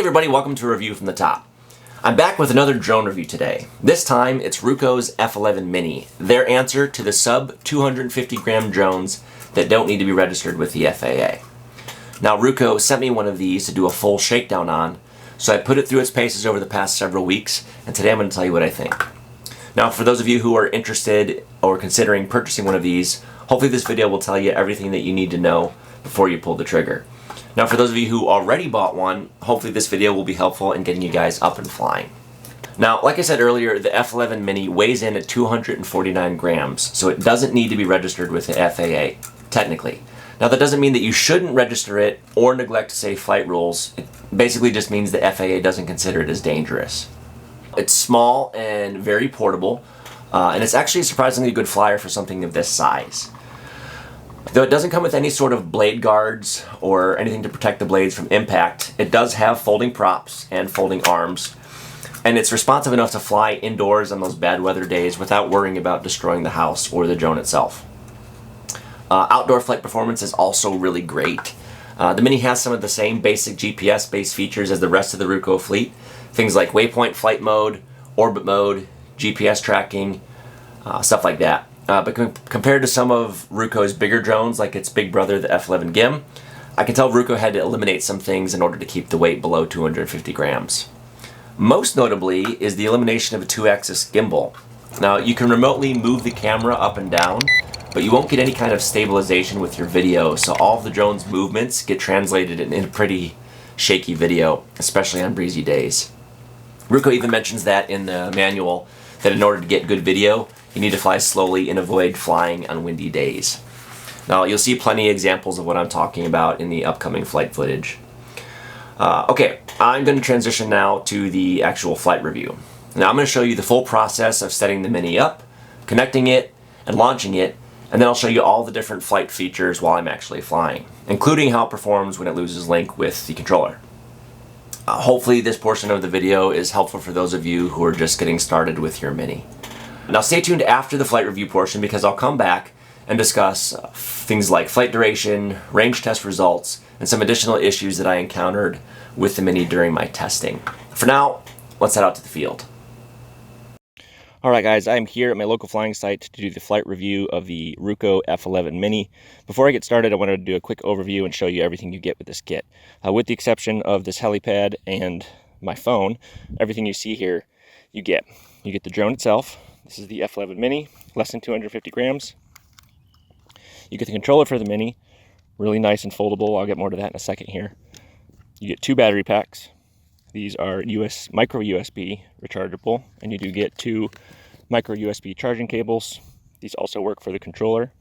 everybody, welcome to a review from the top. I'm back with another drone review today. This time it's Ruko's F11 Mini, their answer to the sub 250 gram drones that don't need to be registered with the FAA. Now Ruko sent me one of these to do a full shakedown on, so I put it through its paces over the past several weeks, and today I'm going to tell you what I think. Now for those of you who are interested or considering purchasing one of these, hopefully this video will tell you everything that you need to know before you pull the trigger. Now for those of you who already bought one, hopefully this video will be helpful in getting you guys up and flying. Now, like I said earlier, the F11 Mini weighs in at 249 grams, so it doesn't need to be registered with the FAA, technically. Now that doesn't mean that you shouldn't register it or neglect safe flight rules. It basically just means the FAA doesn't consider it as dangerous. It's small and very portable, and it's actually a surprisingly good flyer for something of this size. Though it doesn't come with any sort of blade guards or anything to protect the blades from impact, it does have folding props and folding arms, and it's responsive enough to fly indoors on those bad weather days without worrying about destroying the house or the drone itself. Outdoor flight performance is also really great. The Mini has some of the same basic GPS-based features as the rest of the Ruko fleet, things like Waypoint flight mode, orbit mode, GPS tracking, stuff like that. But compared to some of Ruko's bigger drones, like its big brother, the F11 Gim, I can tell Ruko had to eliminate some things in order to keep the weight below 250 grams. Most notably is the elimination of a 2-axis gimbal. Now, you can remotely move the camera up and down, but you won't get any kind of stabilization with your video, so all of the drone's movements get translated in a pretty shaky video, especially on breezy days. Ruko even mentions that in the manual, that in order to get good video, you need to fly slowly and avoid flying on windy days. Now, you'll see plenty of examples of what I'm talking about in the upcoming flight footage. Okay, I'm going to transition now to the actual flight review. Now, I'm going to show you the full process of setting the Mini up, connecting it, and launching it, and then I'll show you all the different flight features while I'm actually flying, including how it performs when it loses link with the controller. Hopefully this portion of the video is helpful for those of you who are just getting started with your Mini. Now stay tuned after the flight review portion because I'll come back and discuss things like flight duration, range test results, and some additional issues that I encountered with the Mini during my testing. For now, let's head out to the field. Alright guys, I'm here at my local flying site to do the flight review of the Ruko F11 Mini. Before I get started, I wanted to do a quick overview and show you everything you get with this kit. With the exception of this helipad and my phone, everything you see here you get. You get the drone itself. This is the F11 Mini, less than 250 grams. You get the controller for the Mini, really nice and foldable. I'll get more to that in a second here. You get 2 battery packs. These are micro USB rechargeable, and you do get 2 micro USB charging cables. These also work for the controller.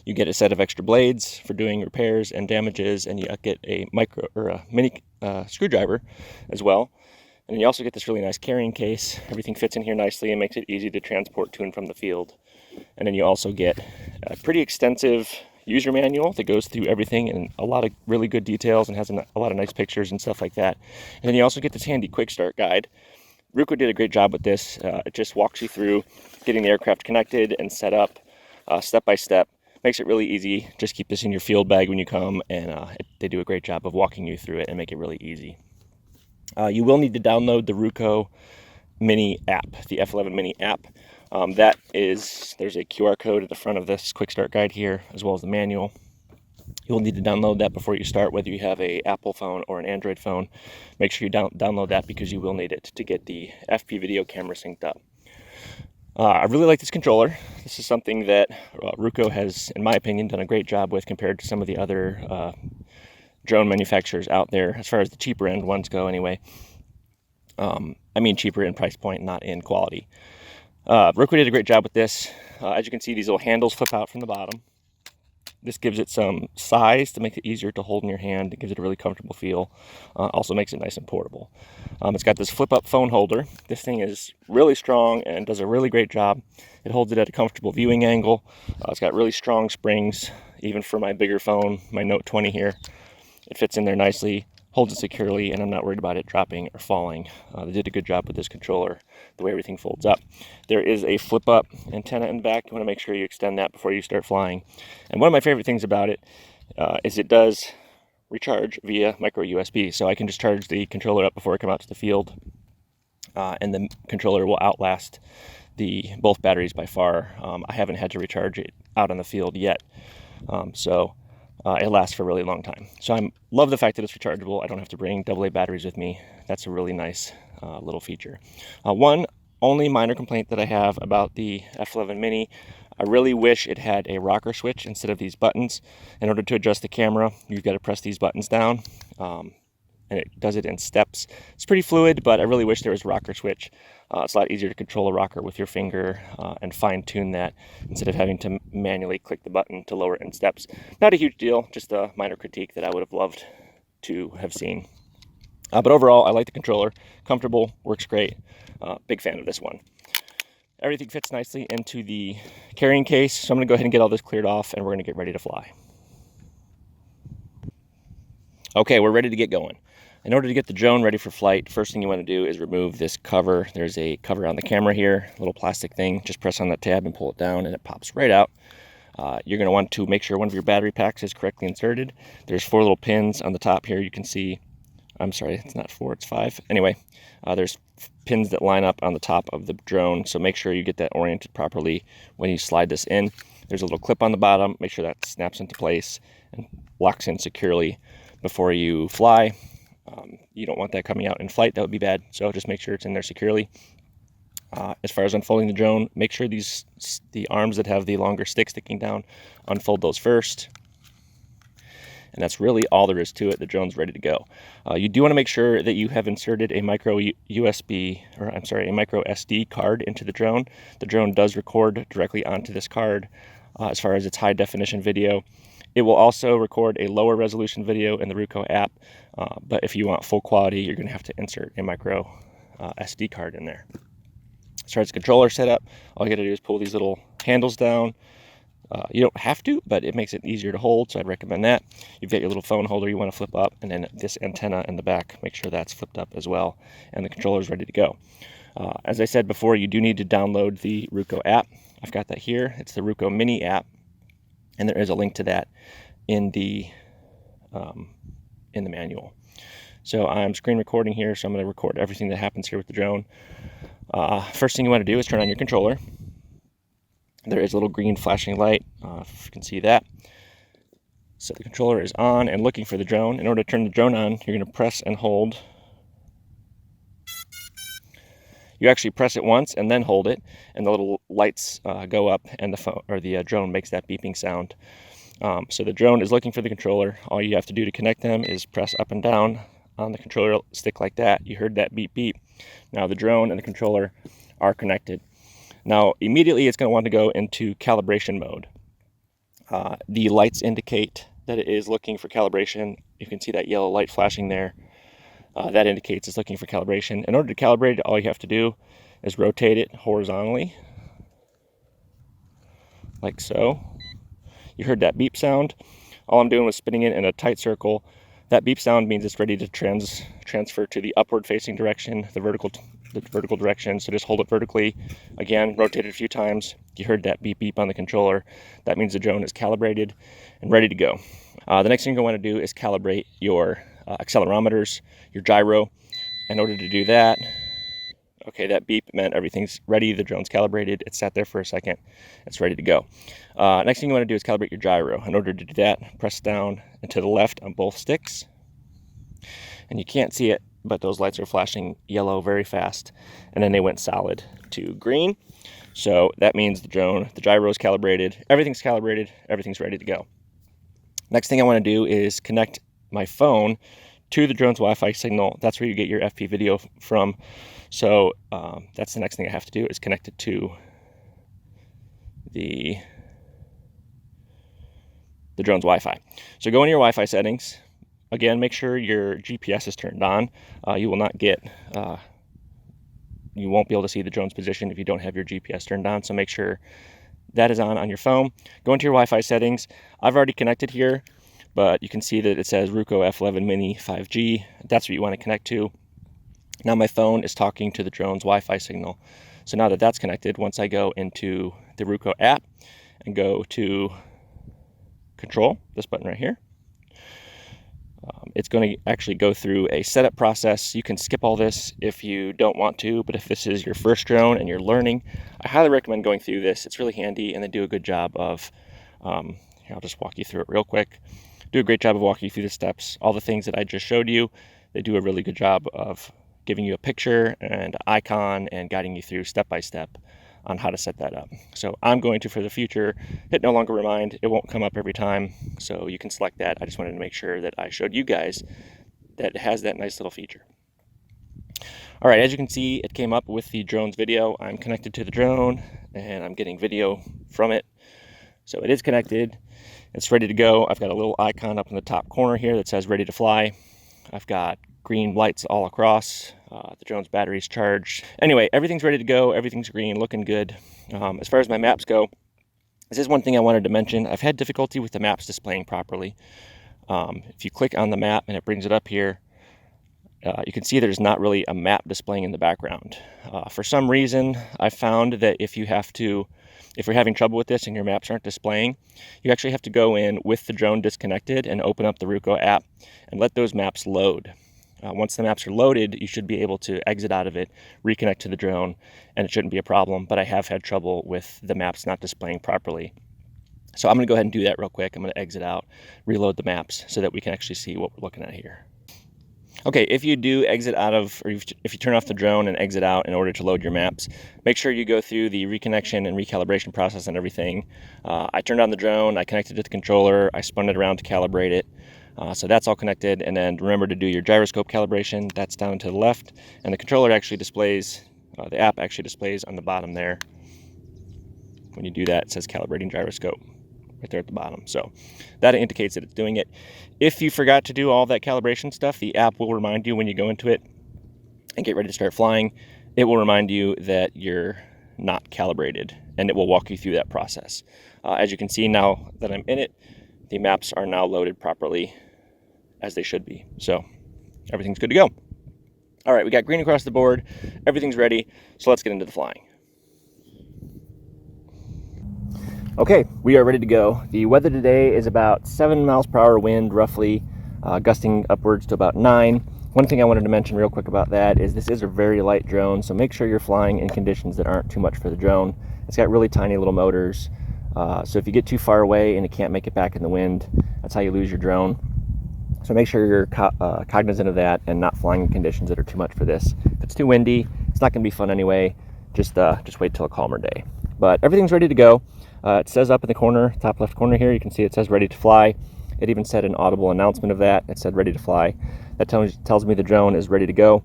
You get a set of extra blades for doing repairs and damages, and you get a mini screwdriver as well. And you also get this really nice carrying case. Everything fits in here nicely and makes it easy to transport to and from the field. And then you also get a pretty extensive user manual that goes through everything in a lot of really good details and has a lot of nice pictures and stuff like that. And then you also get this handy quick start guide. Ruko did a great job with this. It just walks you through getting the aircraft connected and set up step by step. Makes it really easy. Just keep this in your field bag when you come, and they do a great job of walking you through it and make it really easy. You will need to download the Ruko Mini App, the F11 Mini App. There's a QR code at the front of this quick start guide here, as well as the manual. You'll need to download that before you start, whether you have an Apple phone or an Android phone. Make sure you download that because you will need it to get the FP video camera synced up. I really like this controller. This is something that Ruko has, in my opinion, done a great job with compared to some of the other drone manufacturers out there, as far as the cheaper end ones go anyway. I mean cheaper in price point, not in quality. Ruko did a great job with this. As you can see, these little handles flip out from the bottom. This gives it some size to make it easier to hold in your hand. It gives it a really comfortable feel. Also makes it nice and portable. It's got this flip-up phone holder. This thing is really strong and does a really great job. It holds it at a comfortable viewing angle. It's got really strong springs, even for my bigger phone, my Note 20 here. It fits in there nicely, holds it securely, and I'm not worried about it dropping or falling. They did a good job with this controller, the way everything folds up. There is a flip-up antenna in the back. You want to make sure you extend that before you start flying. And one of my favorite things about it is it does recharge via micro USB. So I can just charge the controller up before I come out to the field, and the controller will outlast both batteries by far. I haven't had to recharge it out on the field yet, so it lasts for a really long time. So I love the fact that it's rechargeable. I don't have to bring AA batteries with me. That's a really nice little feature. One only minor complaint that I have about the F11 Mini, I really wish it had a rocker switch instead of these buttons. In order to adjust the camera, you've got to press these buttons down, and it does it in steps. It's pretty fluid, but I really wish there was a rocker switch. It's a lot easier to control a rocker with your finger and fine-tune that instead of having to manually click the button to lower it in steps. Not a huge deal, just a minor critique that I would have loved to have seen. But overall, I like the controller. Comfortable, works great. Big fan of this one. Everything fits nicely into the carrying case, so I'm going to go ahead and get all this cleared off, and we're going to get ready to fly. Okay, we're ready to get going. In order to get the drone ready for flight, first thing you want to do is remove this cover. There's a cover on the camera here, a little plastic thing. Just press on that tab and pull it down, and it pops right out. You're going to want to make sure one of your battery packs is correctly inserted. There's 4 little pins on the top here. You can see, I'm sorry, it's not 4, it's 5. Anyway, there's pins that line up on the top of the drone, so make sure you get that oriented properly when you slide this in. There's a little clip on the bottom. Make sure that snaps into place and locks in securely before you fly. You don't want that coming out in flight. That would be bad, so just make sure it's in there securely. As far as unfolding the drone, make sure the arms that have the longer stick sticking down, unfold those first. And that's really all there is to it. The drone's ready to go. You do want to make sure that you have inserted a micro SD card into the drone. The drone does record directly onto this card as far as its high definition video. It will also record a lower resolution video in the Ruko app, but if you want full quality, you're going to have to insert a micro SD card in there. As far as the controller setup, all you got to do is pull these little handles down. You don't have to, but it makes it easier to hold, so I'd recommend that. You've got your little phone holder you want to flip up, and then this antenna in the back, make sure that's flipped up as well, and the controller is ready to go. As I said before, you do need to download the Ruko app. I've got that here. It's the Ruko Mini App, and there is a link to that in the manual. So I'm screen recording here, so I'm going to record everything that happens here with the drone. First thing you want to do is turn on your controller. There is a little green flashing light, if you can see that. So the controller is on and looking for the drone. In order to turn the drone on, you're going to press and hold. You actually press it once and then hold it, and the little lights go up, and the drone makes that beeping sound. So the drone is looking for the controller. All you have to do to connect them is press up and down on the controller stick like that. You heard that beep beep. Now the drone and the controller are connected. Now, immediately it's going to want to go into calibration mode. The lights indicate that it is looking for calibration. You can see that yellow light flashing there. That indicates it's looking for calibration. In order to calibrate it, all you have to do is rotate it horizontally, like so. You heard that beep sound. All I'm doing was spinning it in a tight circle. That beep sound means it's ready to transfer to the upward facing direction, the vertical direction. So just hold it vertically. Again, rotate it a few times. You heard that beep beep on the controller. That means the drone is calibrated and ready to go. The next thing you want to do is calibrate your accelerometers, your gyro. In order to do that, okay, that beep meant everything's ready. The drone's calibrated. It sat there for a second. It's ready to go. Next thing you want to do is calibrate your gyro. In order to do that, press down and to the left on both sticks. And you can't see it, but those lights are flashing yellow very fast. And then they went solid to green. So that means the gyro is calibrated. Everything's calibrated. Everything's ready to go. Next thing I want to do is connect my phone to the drone's Wi-Fi signal. That's where you get your FP video from. So that's the next thing I have to do is connect it to the drone's Wi-Fi. So go into your Wi-Fi settings. Again, make sure your GPS is turned on. You will not get, you won't be able to see the drone's position if you don't have your GPS turned on. So make sure that is on your phone. Go into your Wi-Fi settings. I've already connected here, but you can see that it says Ruko F11 Mini 5G. That's what you want to connect to. Now my phone is talking to the drone's Wi-Fi signal. So now that that's connected, once I go into the Ruko app and go to control, this button right here, It's going to actually go through a setup process. You can skip all this if you don't want to, but if this is your first drone and you're learning, I highly recommend going through this. It's really handy, and they do a good job of, here, I'll just walk you through it real quick. Do a great job of walking you through the steps. All the things that I just showed you, they do a really good job of giving you a picture and icon and guiding you through step by step on how to set that up. So I'm going to, for the future, hit no longer remind. It won't come up every time, so you can select that. I just wanted to make sure that I showed you guys that it has that nice little feature. All right, as you can see, it came up with the drone's video. I'm connected to the drone and I'm getting video from it. So it is connected. It's ready to go. I've got a little icon up in the top corner here that says ready to fly. I've got green lights all across. The drone's battery's charged. Anyway, everything's ready to go. Everything's green, looking good. As far as my maps go, this is one thing I wanted to mention. I've had difficulty with the maps displaying properly. If you click on the map and it brings it up here, you can see there's not really a map displaying in the background. For some reason, I found that if you're having trouble with this and your maps aren't displaying, you actually have to go in with the drone disconnected and open up the Ruko app and let those maps load. Once the maps are loaded, you should be able to exit out of it, reconnect to the drone, and it shouldn't be a problem, but I have had trouble with the maps not displaying properly. So I'm going to go ahead and do that real quick. I'm going to exit out, reload the maps so that we can actually see what we're looking at here. Okay, if you do exit out of, or if you turn off the drone and exit out in order to load your maps, make sure you go through the reconnection and recalibration process and everything. I turned on the drone, I connected to the controller, I spun it around to calibrate it. So that's all connected, and then remember to do your gyroscope calibration. That's down to the left, and the controller actually displays, the app actually displays on the bottom there. When you do that, it says calibrating gyroscope right there at the bottom. So that indicates that it's doing it. If you forgot to do all that calibration stuff, the app will remind you when you go into it and get ready to start flying. It will remind you that you're not calibrated, and it will walk you through that process. As you can see now that I'm in it, the maps are now loaded properly as they should be. So everything's good to go. All right, we got green across the board. Everything's ready. So let's get into the flying. Okay, we are ready to go. The weather today is about 7 miles per hour wind, roughly, gusting upwards to about 9. One thing I wanted to mention real quick about that is this is a very light drone, so make sure you're flying in conditions that aren't too much for the drone. It's got really tiny little motors. So if you get too far away and it can't make it back in the wind, that's how you lose your drone. So make sure you're cognizant of that and not flying in conditions that are too much for this. If it's too windy, it's not going to be fun anyway. Just wait till a calmer day. But everything's ready to go. It says up in the corner, top left corner here, you can see it says ready to fly. It even said an audible announcement of that. It said ready to fly. That tells me the drone is ready to go.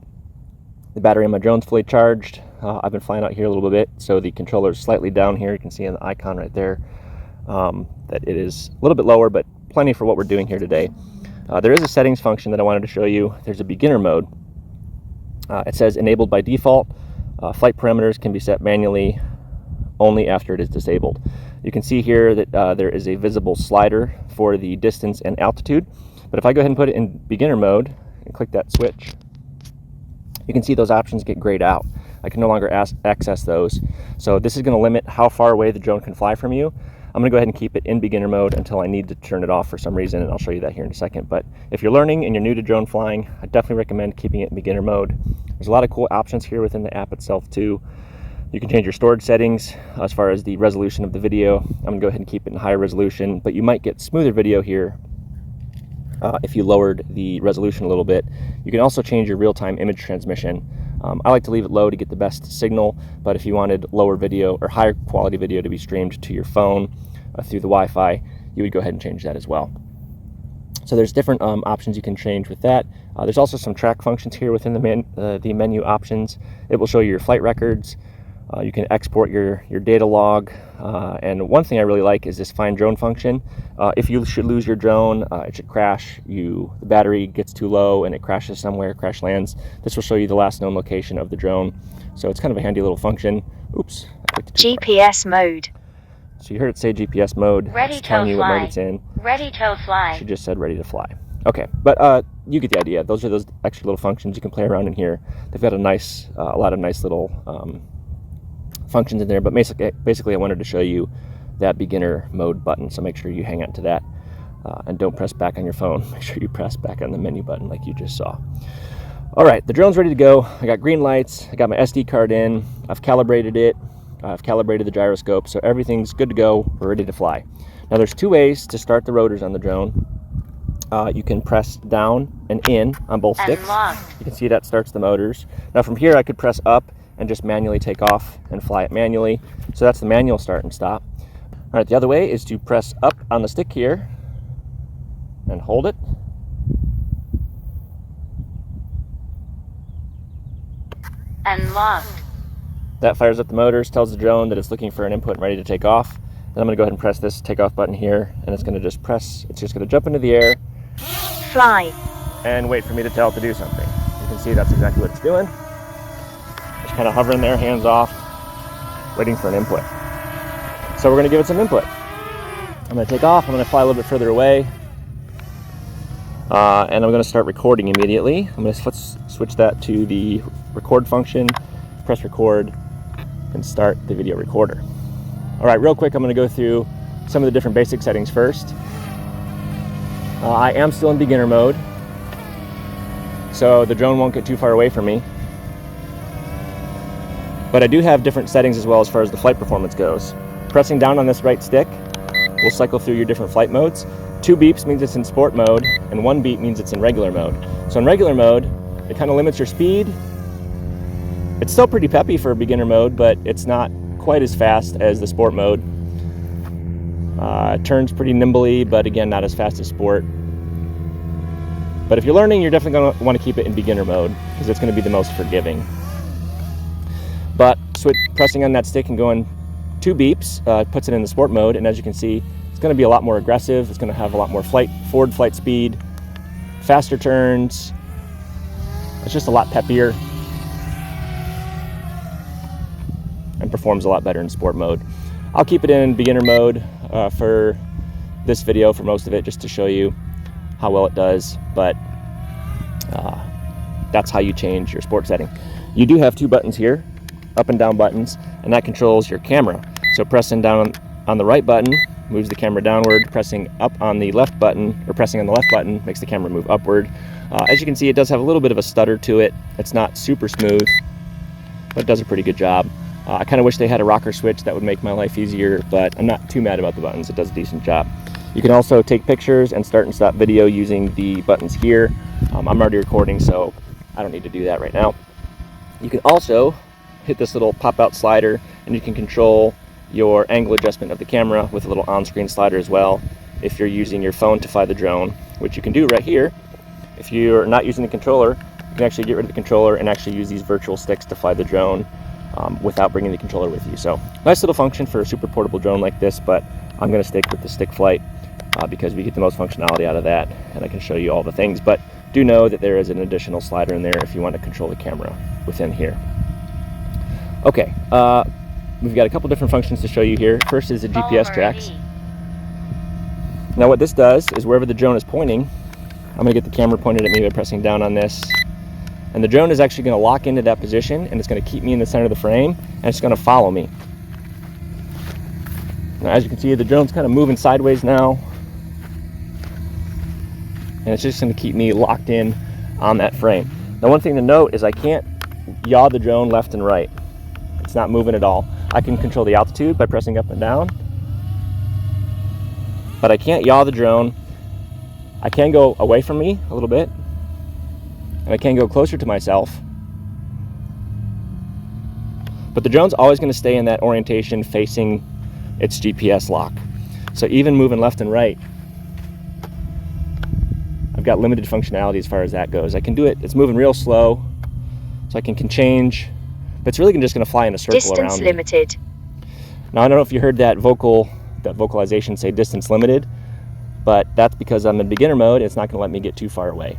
The battery on my drone's fully charged. I've been flying out here a little bit, so the controller is slightly down here. You can see in the icon right there that it is a little bit lower, but plenty for what we're doing here today. There is a settings function that I wanted to show you. There's a beginner mode. It says enabled by default. Flight parameters can be set manually only after it is disabled. You can see here that there is a visible slider for the distance and altitude, but if I go ahead and put it in beginner mode and click that switch, you can see those options get grayed out. I can no longer access those. So this is going to limit how far away the drone can fly from you. I'm going to go ahead and keep it in beginner mode until I need to turn it off for some reason, and I'll show you that here in a second. But if you're learning and you're new to drone flying, I definitely recommend keeping it in beginner mode. There's a lot of cool options here within the app itself too. You can change your storage settings as far as the resolution of the video. I'm going to go ahead and keep it in higher resolution, but you might get smoother video here if you lowered the resolution a little bit. You can also change your real-time image transmission. I like to leave it low to get the best signal, but if you wanted lower video or higher quality video to be streamed to your phone through the Wi-Fi, you would go ahead and change that as well. So there's different options you can change with that. There's also some track functions here within the menu options. It will show you your flight records. You can export your data log, and one thing I really like is this find drone function. If you should lose your drone, it should crash, the battery gets too low and it crashes somewhere, crash lands, this will show you the last known location of the drone. So it's kind of a handy little function. Oops. GPS mode. So you heard it say GPS mode. Ready it's telling to you fly. what mode it's in. Ready to fly. She just said ready to fly. Okay, but you get the idea. Those are those extra little functions you can play around in here. They've got a lot of nice little functions in there, but basically I wanted to show you that beginner mode button, so make sure you hang on to that. And don't press back on your phone. Make sure you press back on the menu button like you just saw. All right, the drone's ready to go. I got green lights, I got my SD card in, I've calibrated it, I've calibrated the gyroscope, so everything's good to go, we're ready to fly. Now there's two ways to start the rotors on the drone. You can press down and in on both sticks. You can see that starts the motors. Now from here I could press up and just manually take off and fly it manually. So that's the manual start and stop. All right, the other way is to press up on the stick here and hold it. And locked. That fires up the motors, tells the drone that it's looking for an input and ready to take off. Then I'm gonna go ahead and press this takeoff button here, and it's gonna just press, it's just gonna jump into the air. Fly. And wait for me to tell it to do something. You can see that's exactly what it's doing. Just kind of hovering there, hands off, waiting for an input. So we're gonna give it some input. I'm gonna take off, I'm gonna fly a little bit further away. And I'm gonna start recording immediately. I'm gonna switch that to the record function, press record, and start the video recorder. All right, real quick, I'm gonna go through some of the different basic settings first. I am still in beginner mode, so the drone won't get too far away from me. But I do have different settings as well as far as the flight performance goes. Pressing down on this right stick will cycle through your different flight modes. 2 beeps means it's in sport mode, and 1 beep means it's in regular mode. So in regular mode, it kind of limits your speed. It's still pretty peppy for beginner mode, but it's not quite as fast as the sport mode. It turns pretty nimbly, but again, not as fast as sport. But if you're learning, you're definitely going to want to keep it in beginner mode because it's going to be the most forgiving. But pressing on that stick and going 2 beeps puts it in the sport mode, and as you can see, it's going to be a lot more aggressive. It's going to have a lot more forward flight speed, faster turns. It's just a lot peppier and performs a lot better in sport mode. I'll keep it in beginner mode for this video, for most of it, just to show you how well it does, but that's how you change your sport setting. You do have 2 buttons here, up and down buttons, and that controls your camera. So pressing down on the right button moves the camera downward, pressing up on the left button, or pressing on the left button makes the camera move upward. As you can see, it does have a little bit of a stutter to it. It's not super smooth, but it does a pretty good job. I kind of wish they had a rocker switch that would make my life easier, but I'm not too mad about the buttons. It does a decent job. You can also take pictures and start and stop video using the buttons here. I'm already recording, so I don't need to do that right now. You can also hit this little pop-out slider, and you can control your angle adjustment of the camera with a little on-screen slider as well if you're using your phone to fly the drone, which you can do right here. If you're not using the controller, you can actually get rid of the controller and actually use these virtual sticks to fly the drone without bringing the controller with you. So nice little function for a super portable drone like this, but I'm going to stick with the stick flight because we get the most functionality out of that, and I can show you all the things. But do know that there is an additional slider in there if you want to control the camera within here. Okay, we've got a couple different functions to show you here. First is the GPS tracks. Now what this does is wherever the drone is pointing, I'm going to get the camera pointed at me by pressing down on this. And the drone is actually going to lock into that position, and it's going to keep me in the center of the frame, and it's going to follow me. Now as you can see, the drone's kind of moving sideways now, and it's just going to keep me locked in on that frame. Now one thing to note is I can't yaw the drone left and right. It's not moving at all. I can control the altitude by pressing up and down, but I can't yaw the drone. I can go away from me a little bit, and I can go closer to myself, but the drone's always going to stay in that orientation facing its GPS lock. So even moving left and right, I've got limited functionality as far as that goes. I can do it, it's moving real slow, so I can change, but it's really just going to fly in a circle around me. Distance limited. Now I don't know if you heard that vocalization say distance limited, but that's because I'm in beginner mode and it's not going to let me get too far away.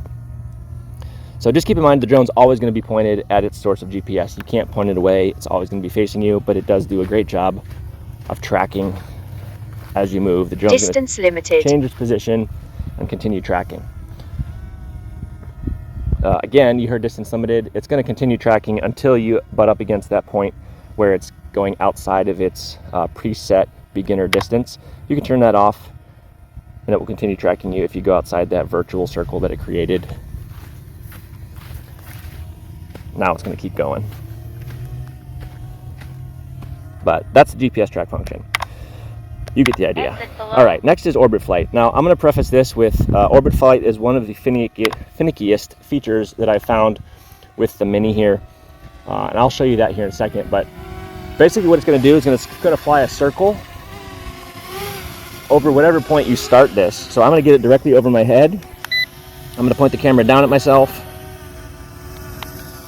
So just keep in mind the drone's always going to be pointed at its source of GPS. You can't point it away, it's always going to be facing you, but it does do a great job of tracking as you move. The drone's Distance limited. Change its position and continue tracking. Again, you heard distance limited. It's going to continue tracking until you butt up against that point where it's going outside of its preset beginner distance. You can turn that off and it will continue tracking you if you go outside that virtual circle that it created. Now it's going to keep going. But that's the GPS track function. You get the idea. All right, next is orbit flight. Now, I'm going to preface this with orbit flight is one of the finickiest features that I found with the Mini here. And I'll show you that here in a second. But basically what it's going to do is it's going to fly a circle over whatever point you start this. So I'm going to get it directly over my head. I'm going to point the camera down at myself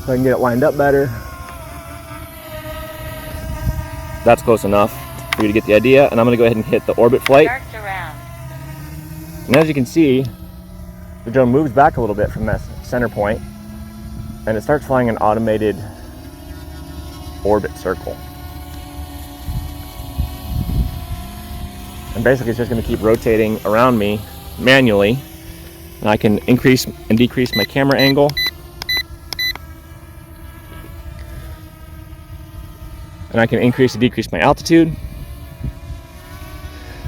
so I can get it lined up better. That's close enough for you to get the idea, and I'm going to go ahead and hit the orbit flight. And as you can see, the drone moves back a little bit from that center point, and it starts flying an automated orbit circle. And basically it's just going to keep rotating around me manually, and I can increase and decrease my camera angle. And I can increase and decrease my altitude.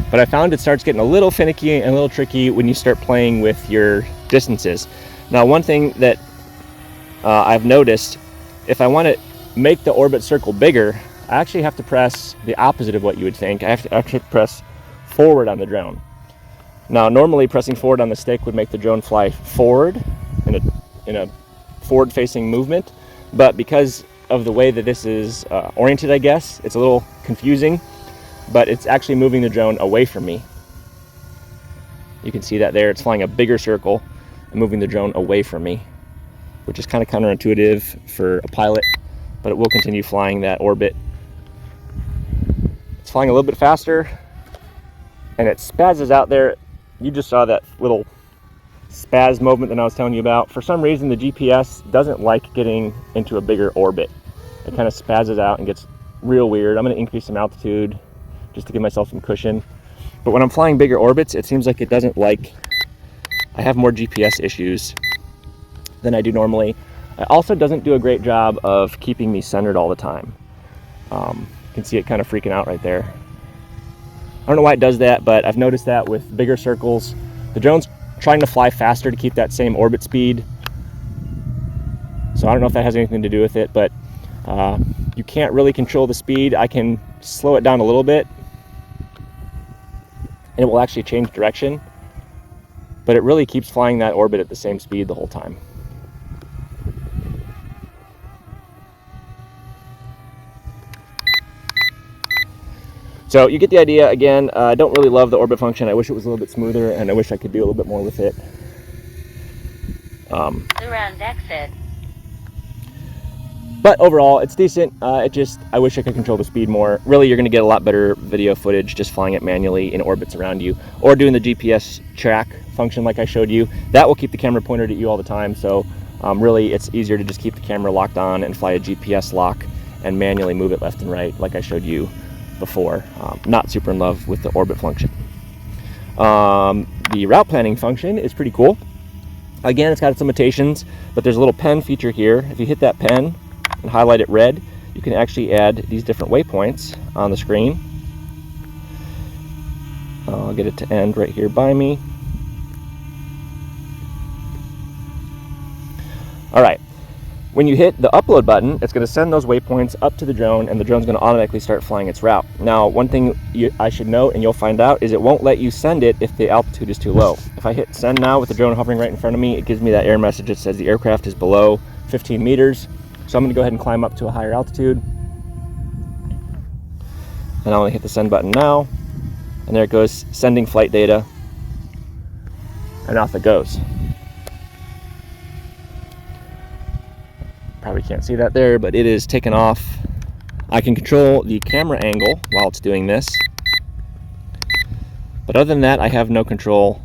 But I found it starts getting a little finicky and a little tricky when you start playing with your distances. Now, one thing that I've noticed, if I want to make the orbit circle bigger, I actually have to press the opposite of what you would think. I have to actually press forward on the drone. Now, normally pressing forward on the stick would make the drone fly forward in a forward-facing movement, but because of the way that this is oriented, I guess, it's a little confusing, but it's actually moving the drone away from me. You can see that there. It's flying a bigger circle and moving the drone away from me, which is kind of counterintuitive for a pilot, but it will continue flying that orbit. It's flying a little bit faster, and it spazzes out there. You just saw that little spaz movement that I was telling you about. For some reason, the GPS doesn't like getting into a bigger orbit. It kind of spazzes out and gets real weird. I'm going to increase some altitude just to give myself some cushion. But when I'm flying bigger orbits, it seems like it doesn't like, I have more GPS issues than I do normally. It also doesn't do a great job of keeping me centered all the time. You can see it kind of freaking out right there. I don't know why it does that, but I've noticed that with bigger circles. The drone's trying to fly faster to keep that same orbit speed. So I don't know if that has anything to do with it, but you can't really control the speed. I can slow it down a little bit, and it will actually change direction, but it really keeps flying that orbit at the same speed the whole time. So you get the idea. Again, I don't really love the orbit function. I wish it was a little bit smoother, and I wish I could do a little bit more with it. Around exit. But overall, it's decent. I wish I could control the speed more. Really, you're going to get a lot better video footage just flying it manually in orbits around you, or doing the GPS track function like I showed you. That will keep the camera pointed at you all the time. So really, it's easier to just keep the camera locked on and fly a GPS lock and manually move it left and right like I showed you before. Not super in love with the orbit function. The route planning function is pretty cool. Again, it's got its limitations, but there's a little pen feature here. If you hit that pen and highlight it red, you can actually add these different waypoints on the screen. I'll get it to end right here by me. All right, when you hit the upload button, it's going to send those waypoints up to the drone, and the drone's going to automatically start flying its route. Now, one thing I should note, and you'll find out, is it won't let you send it if the altitude is too low. If I hit send now with the drone hovering right in front of me, it gives me that error message that says the aircraft is below 15 meters. So I'm going to go ahead and climb up to a higher altitude. And I'm going to hit the send button now. And there it goes, sending flight data. And off it goes. Probably can't see that there, but it is taken off. I can control the camera angle while it's doing this. But other than that, I have no control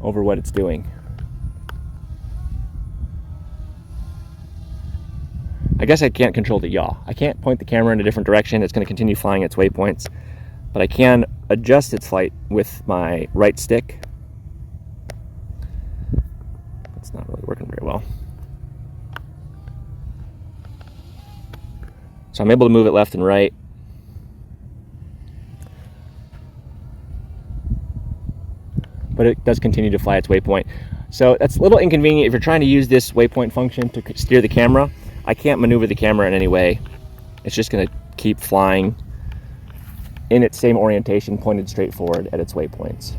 over what it's doing. I guess I can't control the yaw. I can't point the camera in a different direction. It's going to continue flying its waypoints, but I can adjust its flight with my right stick. It's not really working very well. So I'm able to move it left and right. but it does continue to fly its waypoint. So that's a little inconvenient if you're trying to use this waypoint function to steer the camera. I can't maneuver the camera in any way. It's just going to keep flying in its same orientation, pointed straight forward at its waypoints.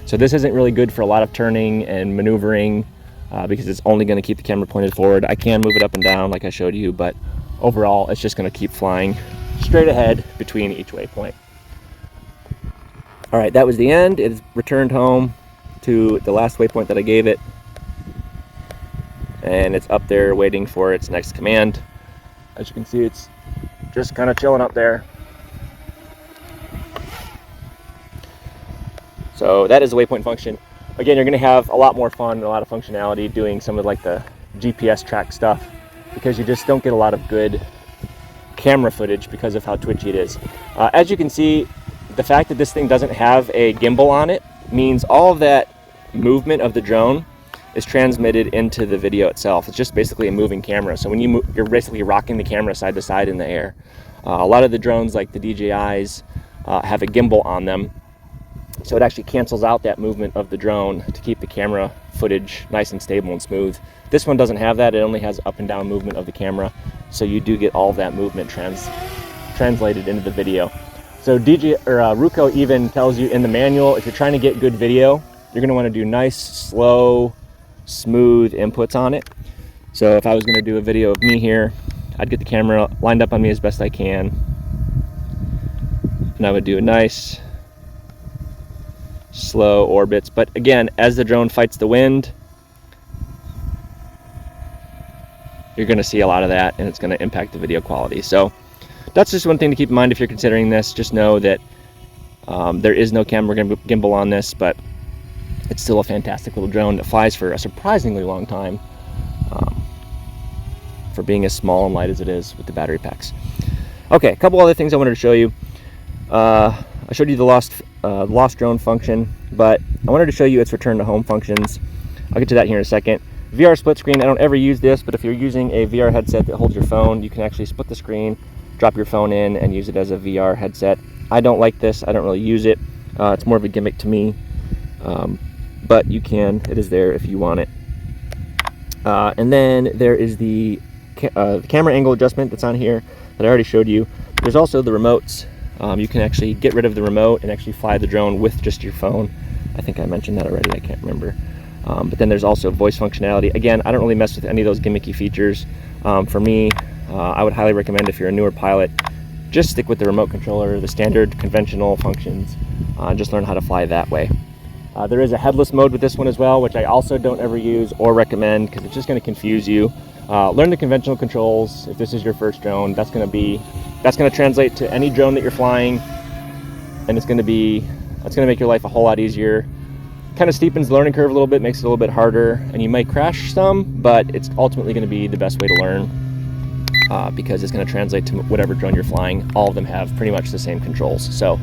So this isn't really good for a lot of turning and maneuvering because it's only going to keep the camera pointed forward. I can move it up and down like I showed you, but overall it's just going to keep flying straight ahead between each waypoint. All right, that was the end. It's returned home to the last waypoint that I gave it, and it's up there waiting for its next command. As you can see, it's just kind of chilling up there. So that is the waypoint function. Again, you're going to have a lot more fun and a lot of functionality doing some of like the GPS track stuff, because you just don't get a lot of good camera footage because of how twitchy it is. As you can see, the fact that this thing doesn't have a gimbal on it means all of that movement of the drone is transmitted into the video itself. It's just basically a moving camera. So when you move, you're basically rocking the camera side to side in the air. A lot of the drones, like the DJIs, have a gimbal on them. So it actually cancels out that movement of the drone to keep the camera footage nice and stable and smooth. This one doesn't have that. It only has up and down movement of the camera. So you do get all of that movement translated into the video. So Ruko even tells you in the manual, if you're trying to get good video, you're going to want to do nice, slow, smooth inputs on it. So if I was going to do a video of me here, I'd get the camera lined up on me as best I can, and I would do a nice, slow orbits. But again, as the drone fights the wind, you're going to see a lot of that, and it's going to impact the video quality. So that's just one thing to keep in mind if you're considering this. Just know that there is no camera gimbal on this, but it's still a fantastic little drone that flies for a surprisingly long time for being as small and light as it is with the battery packs. Okay, a couple other things I wanted to show you. I showed you the lost drone function, but I wanted to show you its return to home functions. I'll get to that here in a second. VR split screen, I don't ever use this, but if you're using a VR headset that holds your phone, you can actually split the screen, drop your phone in, and use it as a VR headset. I don't like this. I don't really use it. It's more of a gimmick to me, but you can. It is there if you want it. And then there is the camera angle adjustment that's on here that I already showed you. There's also the remotes. You can actually get rid of the remote and actually fly the drone with just your phone. I think I mentioned that already. I can't remember. But then there's also voice functionality. Again, I don't really mess with any of those gimmicky features. For me, I would highly recommend, if you're a newer pilot, just stick with the remote controller, the standard conventional functions, just learn how to fly that way. There is a headless mode with this one as well, which I also don't ever use or recommend because it's just going to confuse you. Learn the conventional controls. If this is your first drone, that's going to translate to any drone that you're flying, and that's going to make your life a whole lot easier. Kind of steepens the learning curve a little bit, makes it a little bit harder, and you might crash some, but it's ultimately going to be the best way to learn because it's going to translate to whatever drone you're flying. All of them have pretty much the same controls, so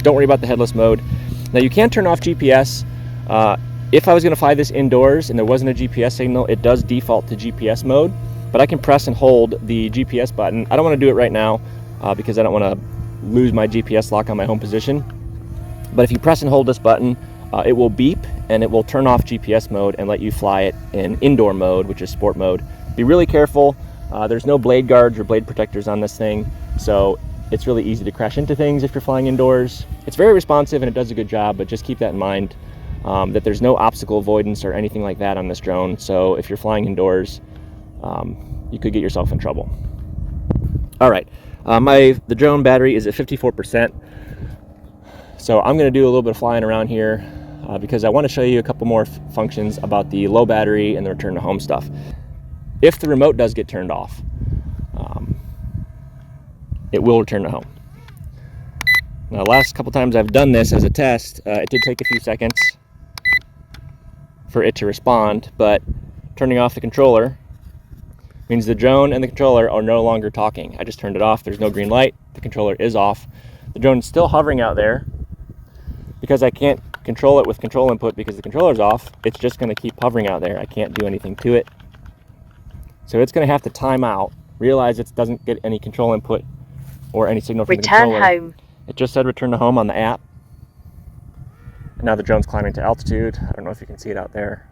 don't worry about the headless mode. Now you can turn off GPS. If I was going to fly this indoors and there wasn't a GPS signal, it does default to GPS mode, but I can press and hold the GPS button. I don't want to do it right now because I don't want to lose my GPS lock on my home position. But if you press and hold this button, it will beep and it will turn off GPS mode and let you fly it in indoor mode, which is sport mode. Be really careful. There's no blade guards or blade protectors on this thing, so it's really easy to crash into things if you're flying indoors. It's very responsive and it does a good job, but just keep that in mind, that there's no obstacle avoidance or anything like that on this drone. So if you're flying indoors, you could get yourself in trouble. All right, the drone battery is at 54%. So I'm gonna do a little bit of flying around here because I wanna show you a couple more functions about the low battery and the return to home stuff. If the remote does get turned off, it will return to home. Now, last couple times I've done this as a test, it did take a few seconds for it to respond, but turning off the controller means the drone and the controller are no longer talking. I just turned it off. There's no green light. The controller is off. The drone is still hovering out there. Because I can't control it with control input because the controller's off, it's just going to keep hovering out there. I can't do anything to it. So it's going to have to time out, realize it doesn't get any control input or any signal from the controller. Return home. It just said return to home on the app. And now the drone's climbing to altitude. I don't know if you can see it out there.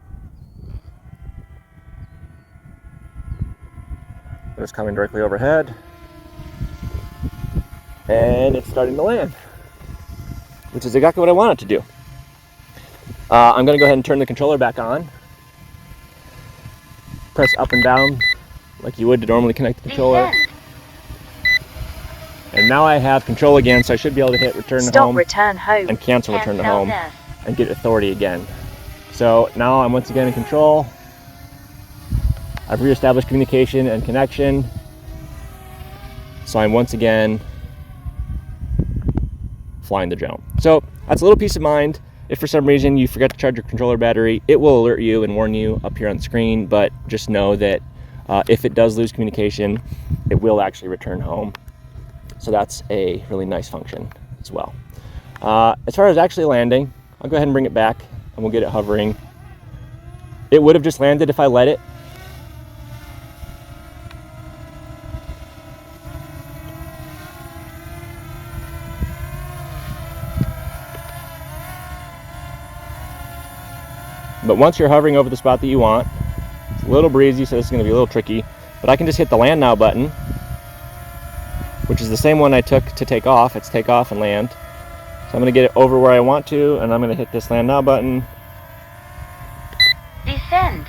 But it's coming directly overhead. And it's starting to land, which is exactly what I want it to do. I'm going to go ahead and turn the controller back on. Press up and down like you would to normally connect the controller. Descend. And now I have control again, so I should be able to hit return to Stop home return home. and cancel return to home death. and get authority again. So now I'm once again in control. I've reestablished communication and connection. So I'm once again flying the drone. So that's a little peace of mind. If for some reason you forget to charge your controller battery, it will alert you and warn you up here on the screen, but just know that if it does lose communication, it will actually return home. So that's a really nice function as well. As far as actually landing, I'll go ahead and bring it back and we'll get it hovering. It would have just landed if I let it. But once you're hovering over the spot that you want, it's a little breezy, so this is going to be a little tricky, but I can just hit the land now button, which is the same one I took to take off. It's take off and land. So I'm going to get it over where I want to, and I'm going to hit this land now button. Descend.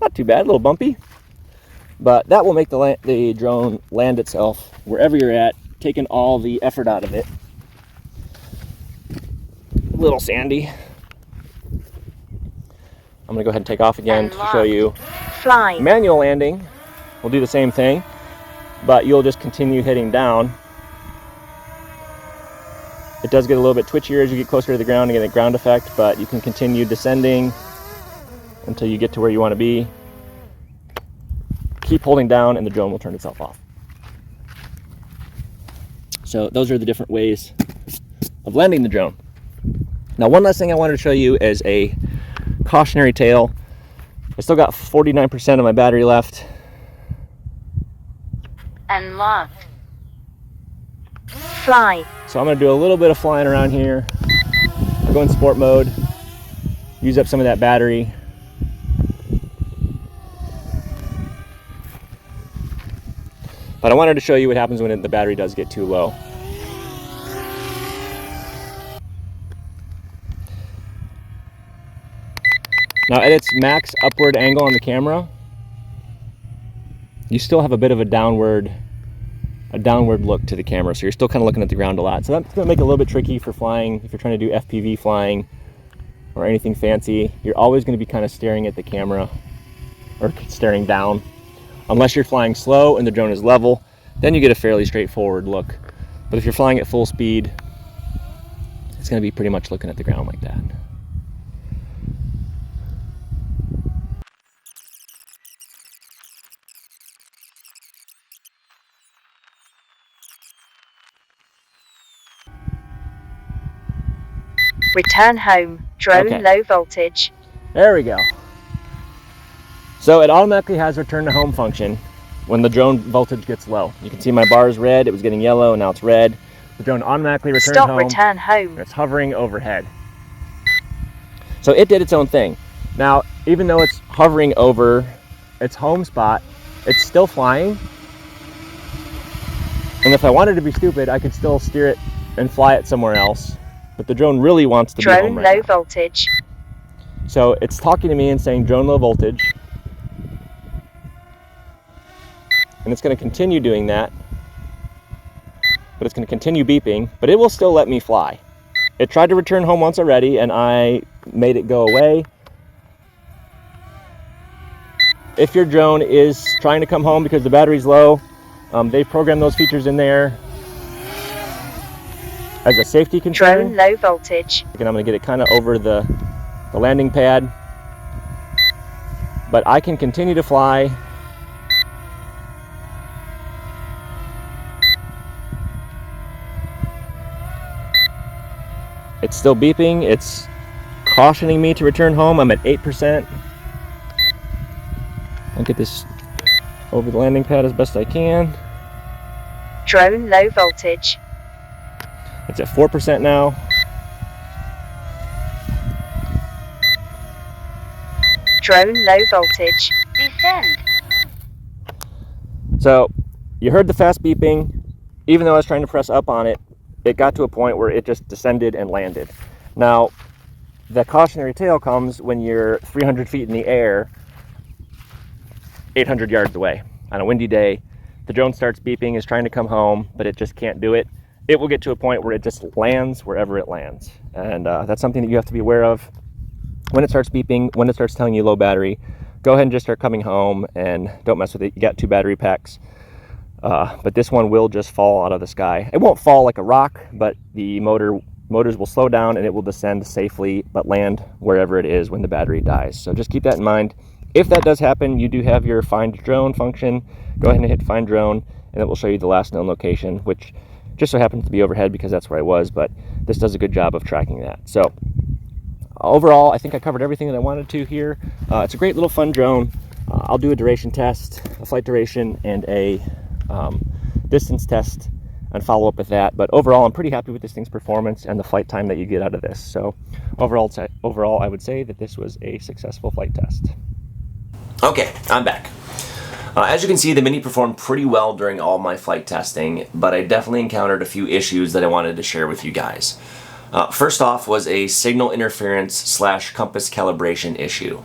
Not too bad, a little bumpy, but that will make the drone land itself wherever you're at, taking all the effort out of it. A little sandy. I'm going to go ahead and take off again to show you. Fly. Manual landing will do the same thing, but you'll just continue hitting down. It does get a little bit twitchier as you get closer to the ground and get a ground effect, but you can continue descending until you get to where you want to be. Keep holding down and the drone will turn itself off. So those are the different ways of landing the drone. Now, one last thing I wanted to show you is a cautionary tale. I still got 49% of my battery left. Unlocked. Fly. So I'm going to do a little bit of flying around here. I'll go in sport mode, use up some of that battery. But I wanted to show you what happens when the battery does get too low. Now at its max upward angle on the camera, you still have a bit of a downward look to the camera, so you're still kind of looking at the ground a lot. So that's going to make it a little bit tricky for flying. If you're trying to do FPV flying or anything fancy, you're always going to be kind of staring at the camera or staring down. Unless you're flying slow and the drone is level, then you get a fairly straightforward look. But if you're flying at full speed, it's going to be pretty much looking at the ground like that. Return home. Drone Okay. low voltage. There we go. So it automatically has return to home function when the drone voltage gets low. You can see my bar is red, it was getting yellow, and now it's red. The drone automatically returns Stop home. return home. And it's hovering overhead. So it did its own thing. Now, even though it's hovering over its home spot, it's still flying. And if I wanted to be stupid, I could still steer it and fly it somewhere else. But the drone really wants to be home Drone right low now. voltage. So it's talking to me and saying drone low voltage. And it's going to continue doing that. But it's going to continue beeping, but it will still let me fly. It tried to return home once already and I made it go away. If your drone is trying to come home because the battery's low, they've programmed those features in there as a safety concern. Drone low voltage. And I'm going to get it kind of over the landing pad. But I can continue to fly. It's still beeping. It's cautioning me to return home. I'm at 8%. I'll get this over the landing pad as best I can. Drone low voltage. It's at 4% now. Drone low voltage. Descend. So you heard the fast beeping. Even though I was trying to press up on it, it got to a point where it just descended and landed. Now, the cautionary tale comes when you're 300 feet in the air, 800 yards away. On a windy day, the drone starts beeping, is trying to come home, but it just can't do it. It will get to a point where it just lands wherever it lands. And that's something that you have to be aware of. When it starts beeping, when it starts telling you low battery, go ahead and just start coming home and don't mess with it. You got 2 battery packs. But this one will just fall out of the sky. It won't fall like a rock, but the motors will slow down and it will descend safely, but land wherever it is when the battery dies. So just keep that in mind. If that does happen, you do have your find drone function. Go ahead and hit find drone and it will show you the last known location, which just so happens to be overhead because that's where I was, but this does a good job of tracking that. So overall, I think I covered everything that I wanted to here. It's a great little fun drone. I'll do a duration test, a flight duration, and a distance test and follow up with that. But overall, I'm pretty happy with this thing's performance and the flight time that you get out of this. So overall, I would say that this was a successful flight test. Okay, I'm back. As you can see, the Mini performed pretty well during all my flight testing, but I definitely encountered a few issues that I wanted to share with you guys. First off was a signal interference / compass calibration issue.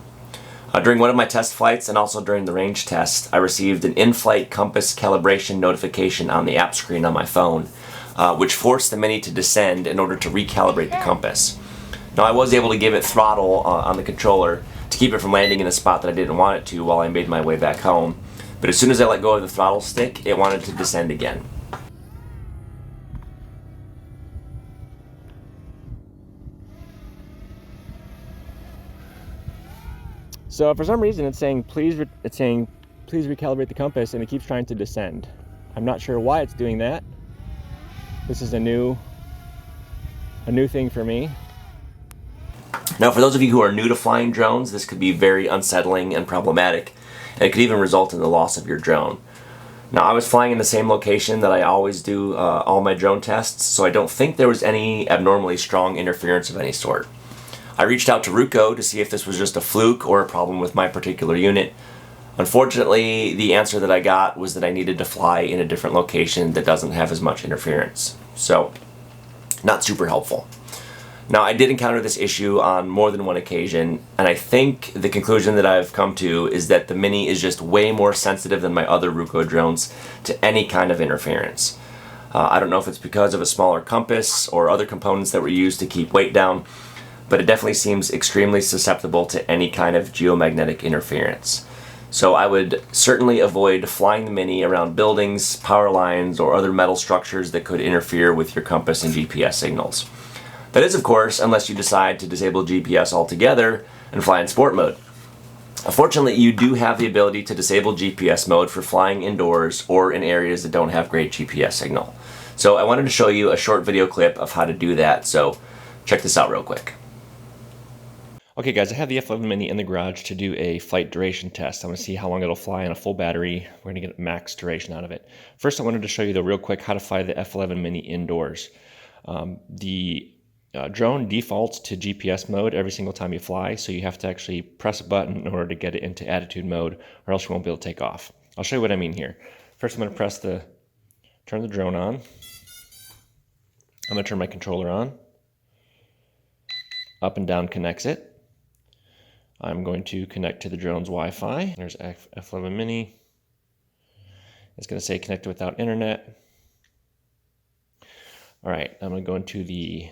During one of my test flights and also during the range test, I received an in-flight compass calibration notification on the app screen on my phone, which forced the Mini to descend in order to recalibrate the compass. Now I was able to give it throttle on the controller to keep it from landing in a spot that I didn't want it to while I made my way back home, but as soon as I let go of the throttle stick, it wanted to descend again. So for some reason it's saying please recalibrate the compass, and it keeps trying to descend. I'm not sure why it's doing that. This is a new thing for me. Now for those of you who are new to flying drones, this could be very unsettling and problematic, and it could even result in the loss of your drone. Now I was flying in the same location that I always do all my drone tests, so I don't think there was any abnormally strong interference of any sort. I reached out to Ruko to see if this was just a fluke or a problem with my particular unit. Unfortunately, the answer that I got was that I needed to fly in a different location that doesn't have as much interference. So, not super helpful. Now, I did encounter this issue on more than one occasion, and I think the conclusion that I've come to is that the Mini is just way more sensitive than my other Ruko drones to any kind of interference. I don't know if it's because of a smaller compass or other components that were used to keep weight down, but it definitely seems extremely susceptible to any kind of geomagnetic interference. So I would certainly avoid flying the Mini around buildings, power lines, or other metal structures that could interfere with your compass and GPS signals. That is, of course, unless you decide to disable GPS altogether and fly in sport mode. Fortunately, you do have the ability to disable GPS mode for flying indoors or in areas that don't have great GPS signal. So I wanted to show you a short video clip of how to do that, so check this out real quick. Okay guys, I have the F11 Mini in the garage to do a flight duration test. I'm going to see how long it'll fly on a full battery. We're going to get max duration out of it. First I wanted to show you real quick how to fly the F11 Mini indoors. The drone defaults to GPS mode every single time you fly, so you have to actually press a button in order to get it into attitude mode, or else you won't be able to take off. I'll show you what I mean here. First I'm going to turn the drone on. I'm going to turn my controller on. Up and down connects it. I'm going to connect to the drone's Wi-Fi. There's F11 Mini. It's going to say connected without internet. All right, I'm going to go into the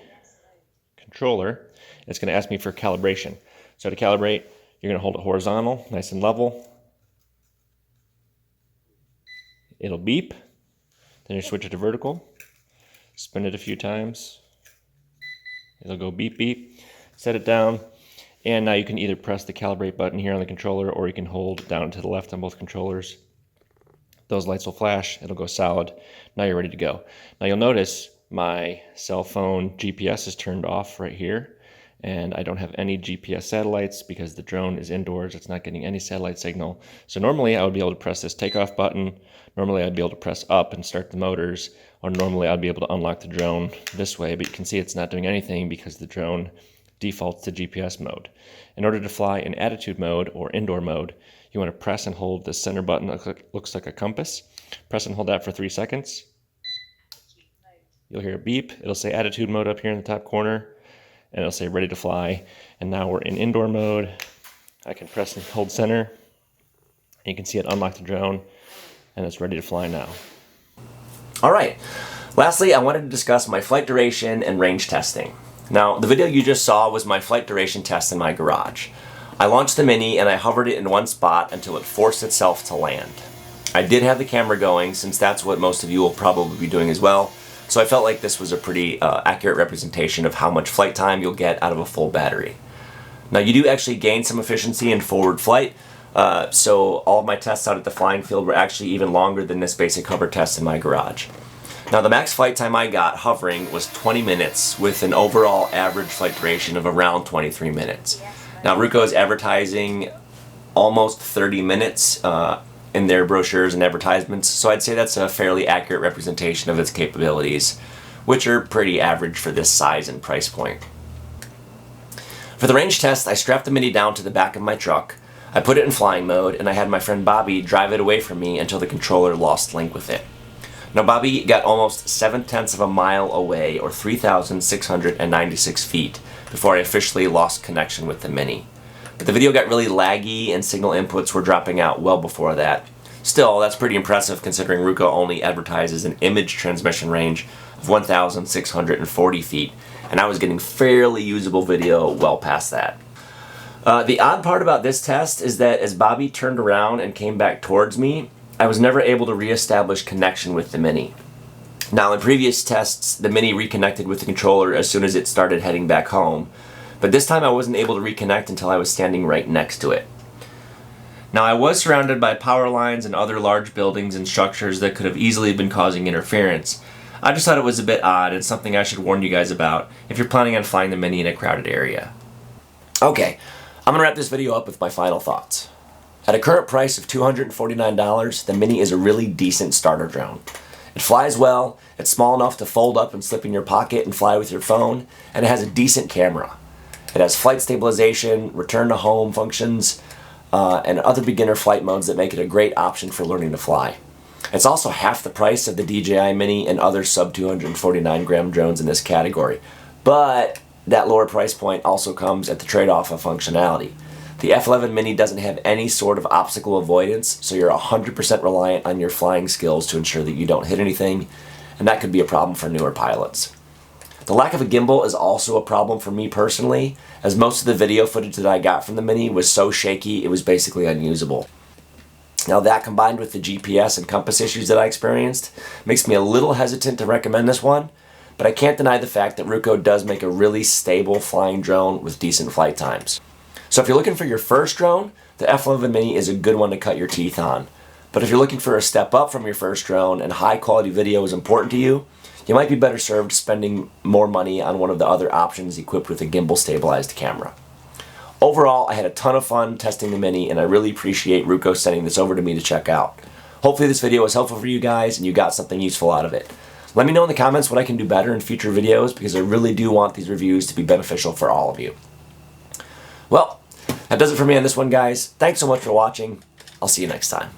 controller. It's going to ask me for calibration. So to calibrate, you're going to hold it horizontal, nice and level. It'll beep. Then you switch it to vertical. Spin it a few times. It'll go beep beep. Set it down. And now you can either press the calibrate button here on the controller, or you can hold down to the left on both controllers. Those lights will flash, it'll go solid. Now you're ready to go. Now you'll notice my cell phone GPS is turned off right here, and I don't have any GPS satellites because the drone is indoors, it's not getting any satellite signal. So normally I would be able to press this takeoff button, normally I'd be able to press up and start the motors, or normally I'd be able to unlock the drone this way, but you can see it's not doing anything because the drone defaults to GPS mode. In order to fly in attitude mode or indoor mode, you want to press and hold the center button that looks like a compass. Press and hold that for 3 seconds. You'll hear a beep. It'll say attitude mode up here in the top corner, and it'll say ready to fly. And now we're in indoor mode. I can press and hold center, and you can see it unlock the drone, and it's ready to fly now. All right. Lastly, I wanted to discuss my flight duration and range testing. Now, the video you just saw was my flight duration test in my garage. I launched the Mini and I hovered it in one spot until it forced itself to land. I did have the camera going, since that's what most of you will probably be doing as well, so I felt like this was a pretty accurate representation of how much flight time you'll get out of a full battery. Now, you do actually gain some efficiency in forward flight, so all of my tests out at the flying field were actually even longer than this basic hover test in my garage. Now, the max flight time I got hovering was 20 minutes with an overall average flight duration of around 23 minutes. Now, Ruko is advertising almost 30 minutes in their brochures and advertisements, so I'd say that's a fairly accurate representation of its capabilities, which are pretty average for this size and price point. For the range test, I strapped the Mini down to the back of my truck, I put it in flying mode, and I had my friend Bobby drive it away from me until the controller lost link with it. Now, Bobby got almost 7/10 of a mile away, or 3,696 feet, before I officially lost connection with the Mini. But the video got really laggy and signal inputs were dropping out well before that. Still, that's pretty impressive considering Ruko only advertises an image transmission range of 1,640 feet, and I was getting fairly usable video well past that. The odd part about this test is that as Bobby turned around and came back towards me, I was never able to reestablish connection with the Mini. Now, in previous tests, the Mini reconnected with the controller as soon as it started heading back home, but this time I wasn't able to reconnect until I was standing right next to it. Now, I was surrounded by power lines and other large buildings and structures that could have easily been causing interference. I just thought it was a bit odd and something I should warn you guys about if you're planning on flying the Mini in a crowded area. Okay, I'm going to wrap this video up with my final thoughts. At a current price of $249, the Mini is a really decent starter drone. It flies well, it's small enough to fold up and slip in your pocket and fly with your phone, and it has a decent camera. It has flight stabilization, return to home functions, and other beginner flight modes that make it a great option for learning to fly. It's also half the price of the DJI Mini and other sub 249 gram drones in this category, but that lower price point also comes at the trade-off of functionality. The F11 Mini doesn't have any sort of obstacle avoidance, so you're 100% reliant on your flying skills to ensure that you don't hit anything, and that could be a problem for newer pilots. The lack of a gimbal is also a problem for me personally, as most of the video footage that I got from the Mini was so shaky it was basically unusable. Now, that combined with the GPS and compass issues that I experienced makes me a little hesitant to recommend this one, but I can't deny the fact that Ruko does make a really stable flying drone with decent flight times. So if you're looking for your first drone, the F11 Mini is a good one to cut your teeth on. But if you're looking for a step up from your first drone and high quality video is important to you, you might be better served spending more money on one of the other options equipped with a gimbal stabilized camera. Overall, I had a ton of fun testing the Mini, and I really appreciate Ruko sending this over to me to check out. Hopefully this video was helpful for you guys and you got something useful out of it. Let me know in the comments what I can do better in future videos, because I really do want these reviews to be beneficial for all of you. Well, that does it for me on this one, guys. Thanks so much for watching. I'll see you next time.